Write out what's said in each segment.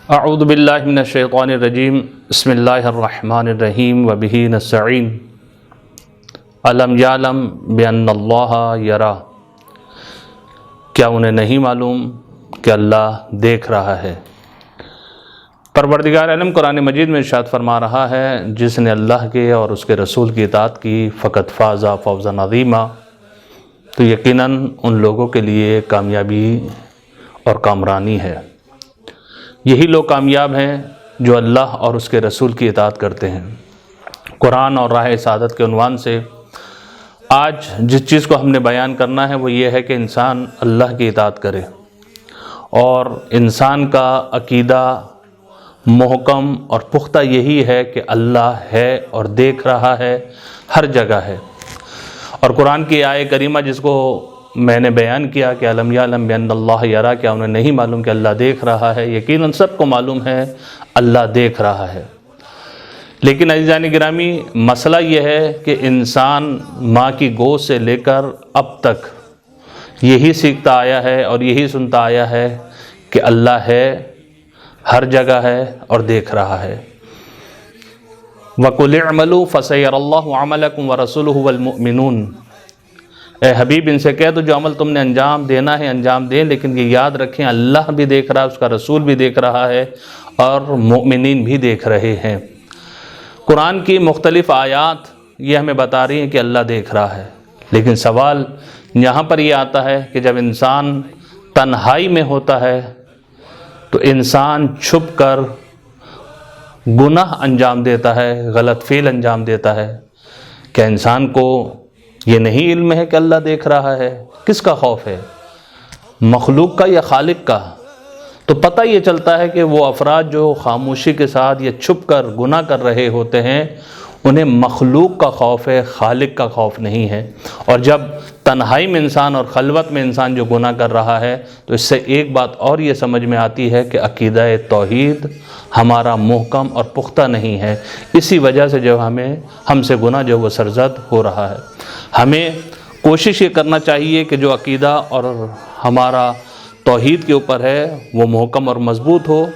اعوذ باللہ من الشیطان الرجیم بسم اللہ الرحمن الرحیم وبہ نستعین الم یعلم بان اللہ یری، کیا انہیں نہیں معلوم کہ اللہ دیکھ رہا ہے۔ پروردگار عالم قرآن مجید میں ارشاد فرما رہا ہے، جس نے اللہ کے اور اس کے رسول کی اطاعت کی فقط فاز فوزا عظیما، تو یقیناً ان لوگوں کے لیے کامیابی اور کامرانی ہے۔ یہی لوگ کامیاب ہیں جو اللہ اور اس کے رسول کی اطاعت کرتے ہیں۔ قرآن اور راہ سعادت کے عنوان سے آج جس چیز کو ہم نے بیان کرنا ہے وہ یہ ہے کہ انسان اللہ کی اطاعت کرے، اور انسان کا عقیدہ محکم اور پختہ یہی ہے کہ اللہ ہے اور دیکھ رہا ہے، ہر جگہ ہے۔ اور قرآن کی آیہ کریمہ جس کو میں نے بیان کیا کہ الم یعلم بان اللہ یری، کیا انہیں نہیں معلوم کہ اللہ دیکھ رہا ہے، یقیناً سب کو معلوم ہے اللہ دیکھ رہا ہے۔ لیکن عزیزان گرامی، مسئلہ یہ ہے کہ انسان ماں کی گود سے لے کر اب تک یہی سیکھتا آیا ہے اور یہی سنتا آیا ہے کہ اللہ ہے، ہر جگہ ہے اور دیکھ رہا ہے۔ وَقُلِ اعْمَلُوا فَسَيَرَى اللَّهُ عَمَلَكُمْ وَرَسُولُهُ وَالْمُؤْمِنُونَ، اے حبیب ان سے کہہ دو جو عمل تم نے انجام دینا ہے انجام دیں، لیکن یہ یاد رکھیں اللہ بھی دیکھ رہا ہے، اس کا رسول بھی دیکھ رہا ہے اور مؤمنین بھی دیکھ رہے ہیں۔ قرآن کی مختلف آیات یہ ہمیں بتا رہی ہیں کہ اللہ دیکھ رہا ہے، لیکن سوال یہاں پر یہ آتا ہے کہ جب انسان تنہائی میں ہوتا ہے تو انسان چھپ کر گناہ انجام دیتا ہے، غلط فعل انجام دیتا ہے۔ کیا انسان کو یہ نہیں علم ہے کہ اللہ دیکھ رہا ہے؟ کس کا خوف ہے، مخلوق کا یا خالق کا؟ تو پتہ یہ چلتا ہے کہ وہ افراد جو خاموشی کے ساتھ یا چھپ کر گناہ کر رہے ہوتے ہیں انہیں مخلوق کا خوف ہے، خالق کا خوف نہیں ہے۔ اور جب تنہائی میں انسان اور خلوت میں انسان جو گناہ کر رہا ہے تو اس سے ایک بات اور یہ سمجھ میں آتی ہے کہ عقیدہ توحید ہمارا محکم اور پختہ نہیں ہے، اسی وجہ سے جو ہم سے گناہ جو وہ سرزد ہو رہا ہے۔ ہمیں کوشش یہ کرنا چاہیے کہ جو عقیدہ اور ہمارا توحید کے اوپر ہے وہ محکم اور مضبوط ہو،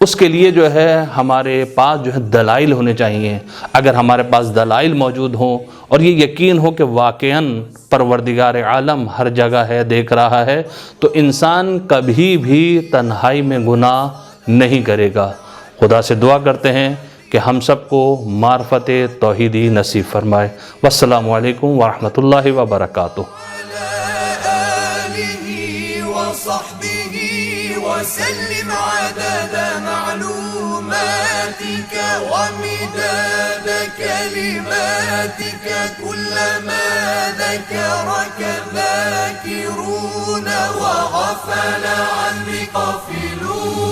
اس کے لیے جو ہے ہمارے پاس جو ہے دلائل ہونے چاہیے۔ اگر ہمارے پاس دلائل موجود ہوں اور یہ یقین ہو کہ واقعاً پروردگار عالم ہر جگہ ہے، دیکھ رہا ہے، تو انسان کبھی بھی تنہائی میں گناہ نہیں کرے گا۔ خدا سے دعا کرتے ہیں کہ ہم سب کو معرفت توحیدی نصیب فرمائے۔ والسلام علیکم ورحمۃ اللہ وبرکاتہ۔ وسلم عدد معلوماتك ومداد كلماتك، كلما ذكرك ذاكرون وغفل عن غافلون.